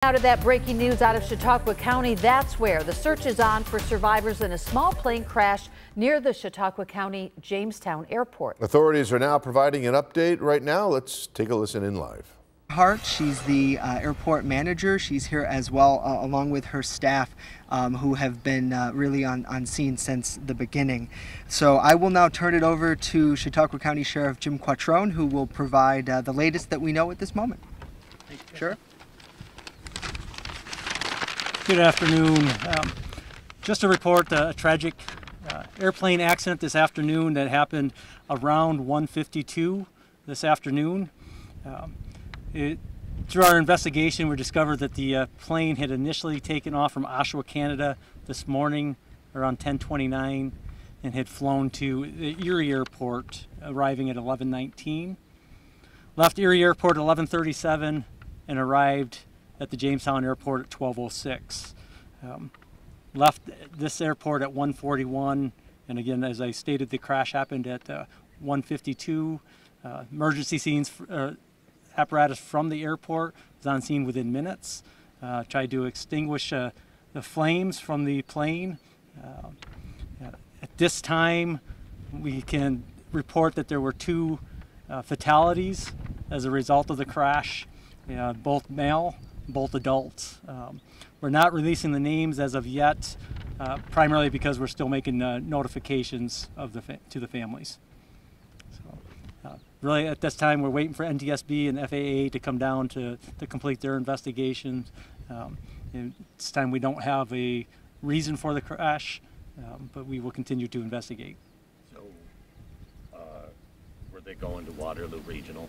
Now to that breaking news out of Chautauqua County. That's where the search is on for survivors in a small plane crash near the Chautauqua County Jamestown Airport. Authorities are now providing an update right now. Let's take a listen in live. Hart, she's the airport manager. She's here as well, along with her staff, who have been really on scene since the beginning. So I will now turn it over to Chautauqua County Sheriff Jim Quattrone, who will provide the latest that we know at this moment. Sure. Good afternoon. Just to report a tragic airplane accident this afternoon that happened around 1:52 this afternoon. Through our investigation, we discovered that the plane had initially taken off from Oshawa, Canada this morning around 10:29 and had flown to the Erie Airport, arriving at 11:19. Left Erie Airport at 11:37 and arrived at the Jamestown Airport at 12:06. Left this airport at 1:41, and again, as I stated, the crash happened at 1:52. Emergency scenes apparatus from the airport was on scene within minutes. Tried to extinguish the flames from the plane. At this time, we can report that there were 2 fatalities as a result of the crash, both male, both adults. We're not releasing the names as of yet, primarily because we're still making notifications of to the families. So, really, at this time, we're waiting for NTSB and FAA to come down to complete their investigations. And this time, we don't have a reason for the crash, but we will continue to investigate. They going to Waterloo Regional?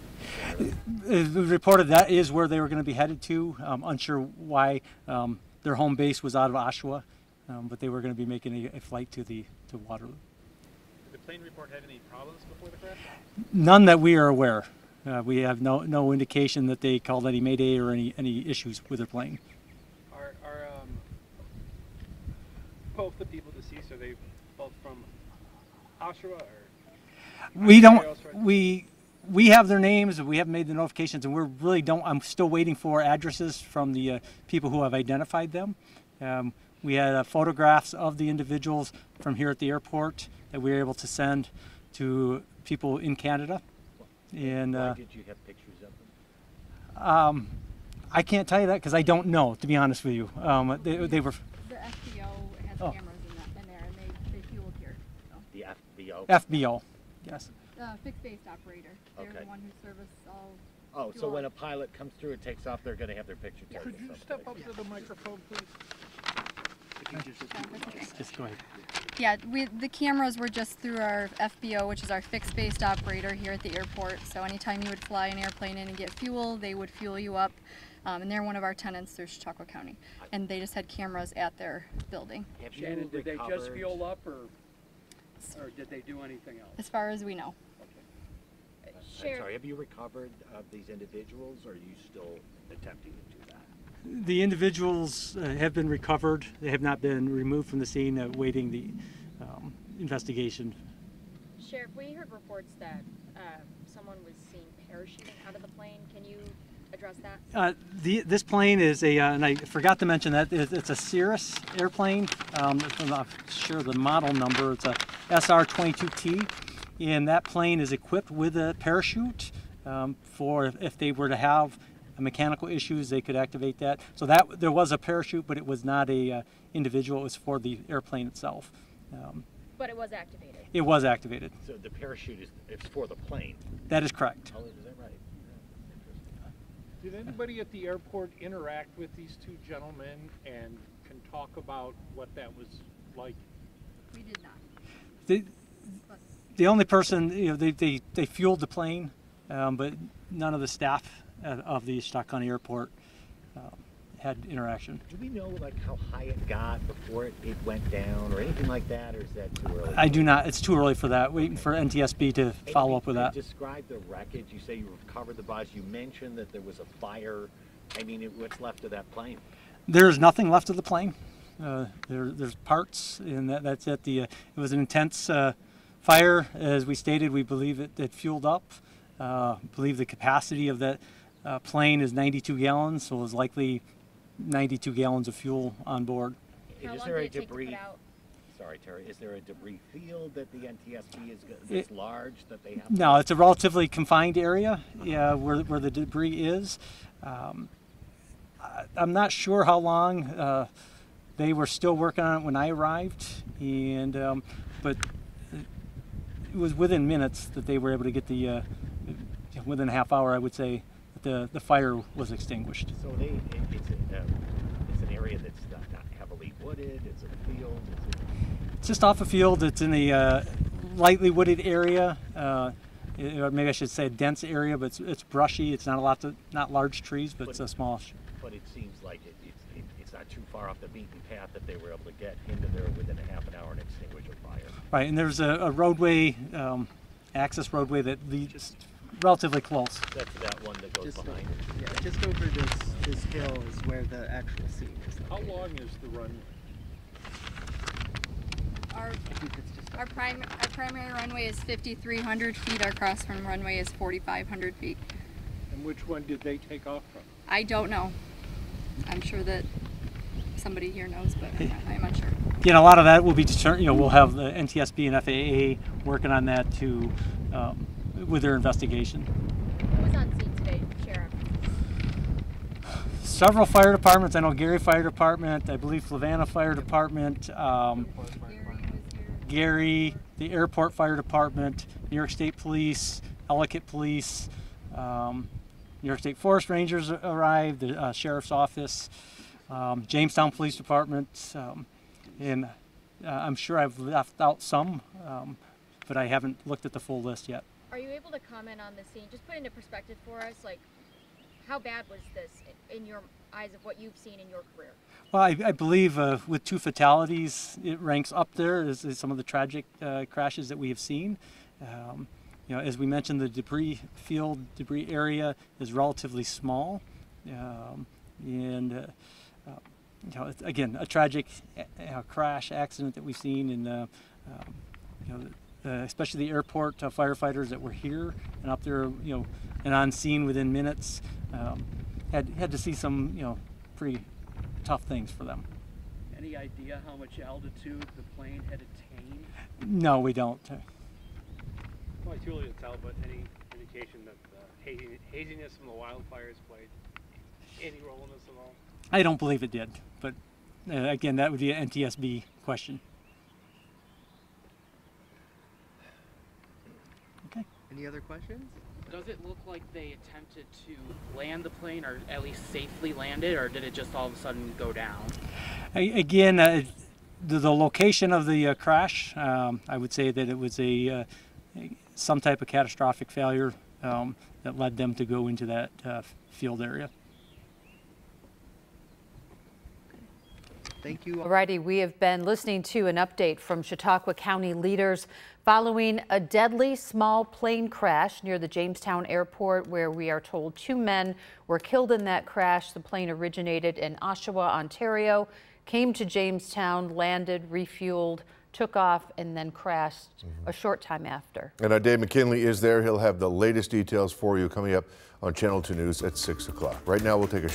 We reported that is where they were going to be headed to. Unsure why. Their home base was out of Oshawa, but they were going to be making a flight to Waterloo. Did the plane report have any problems before the crash? None that we are aware. We have no indication that they called any mayday or any issues with their plane. Are both the people deceased, are they both from Oshawa or? We don't. We have their names. We haven't made the notifications, and I'm still waiting for addresses from the people who have identified them. We had photographs of the individuals from here at the airport that we were able to send to people in Canada. And why did you have pictures of them? I can't tell you that because I don't know, to be honest with you. They were. The FBO has cameras in there, and they fueled here. So. The FBO? FBO. Yes. Fixed-based operator. They're the one who service all. Oh, so when a pilot comes through and takes off, they're going to have their picture taken. Could you step up to the microphone, please? Just go ahead. Yeah, the cameras were just through our FBO, which is our fixed-based operator here at the airport. So anytime you would fly an airplane in and get fuel, they would fuel you up. And they're one of our tenants through Chautauqua County. And they just had cameras at their building. Shannon, did they just fuel up or did they do anything else? As far as we know. I'm sorry, have you recovered these individuals, or are you still attempting to do that? The individuals have been recovered. They have not been removed from the scene, awaiting the investigation. Sheriff, we heard reports that someone was seen parachuting out of the plane. Can you address that? This plane is and I forgot to mention that it's a Cirrus airplane. I'm not sure the model number. It's a SR-22T. And that plane is equipped with a parachute for if they were to have mechanical issues, they could activate that. So there was a parachute, but it was not a individual. It was for the airplane itself. But it was activated. It was activated. So the parachute is for the plane. That is correct. Oh, is that right? Did anybody at the airport interact with these 2 gentlemen and can talk about what that was like? We did not. The only person, they fueled the plane, but none of the staff of the Chautauqua County Airport had interaction. Do we know how high it got before it went down or anything like that, or is that too early? I do not. It's too early for that. Waiting for NTSB to follow up with that. Describe the wreckage. You say you recovered the bodies. You mentioned that there was a fire. I mean, what's left of that plane? There's nothing left of the plane. There's parts, and that's it. It was an intense fire. As we stated, we believe it fueled up. Believe the capacity of that plane is 92 gallons, so it was likely 92 gallons of fuel on board. How Is long there did a it take to put debris? out? Sorry, Terry. Is there a debris field that the NTSB is that's large that they have? No, it's a relatively confined area, where the debris is. I'm not sure how long they were still working on it when I arrived, and but it was within minutes that they were able to get the within a half hour, I would say, that the fire was extinguished. So it's an area that's not heavily wooded. It's a field. It's just off a field. It's in a lightly wooded area, or maybe I should say a dense area, but it's brushy. It's not large trees, but it's a small. But it seems like it's not too far off the beaten path that they were able to get into there within a half an hour and extinguish a fire. Right, and there's a roadway, access roadway that leads relatively close. That's that one that goes behind it. Yeah, just over this hill is where the actual scene is. How long is the run? Our primary runway is 5,300 feet. Our cross-run runway is 4,500 feet. And which one did they take off from? I don't know. I'm sure that somebody here knows, but I'm not sure. You know, a lot of that will be determined. We'll have the NTSB and FAA working on that too, with their investigation. Who was on scene today, Sheriff? Several fire departments. I know Gary Fire Department. I believe Flavanna Fire Department. Gary, the Airport Fire Department, New York State Police, Ellicott Police, New York State Forest Rangers arrived, the Sheriff's Office, Jamestown Police Department, and I'm sure I've left out some, but I haven't looked at the full list yet. Are you able to comment on the scene? Just put into perspective for us, like, how bad was this in your eyes of what you've seen in your career? Well, I believe with 2 fatalities, it ranks up there as some of the tragic crashes that we have seen. You know, as we mentioned, the debris area is relatively small, and you know, again, a tragic crash accident that we've seen, and you know, especially the airport firefighters that were here and up there, you know, and on scene within minutes, had to see some, you know, pretty tough things for them. Any idea how much altitude the plane had attained? No, we don't. Well, it's too early to tell, but any indication that the haziness from the wildfires played any role in this at all? I don't believe it did, but again, that would be an NTSB question. Okay. Any other questions? Does it look like they attempted to land the plane, or at least safely land it, or did it just all of a sudden go down? Again, the location of the crash, I would say that it was some type of catastrophic failure that led them to go into that field area. Thank you. Alrighty, we have been listening to an update from Chautauqua County leaders following a deadly small plane crash near the Jamestown Airport, where we are told 2 men were killed in that crash. The plane originated in Oshawa, Ontario, came to Jamestown, landed, refueled, took off, and then crashed a short time after. And Dave McKinley is there. He'll have the latest details for you coming up on Channel 2 News at 6 o'clock. Right now, we'll take a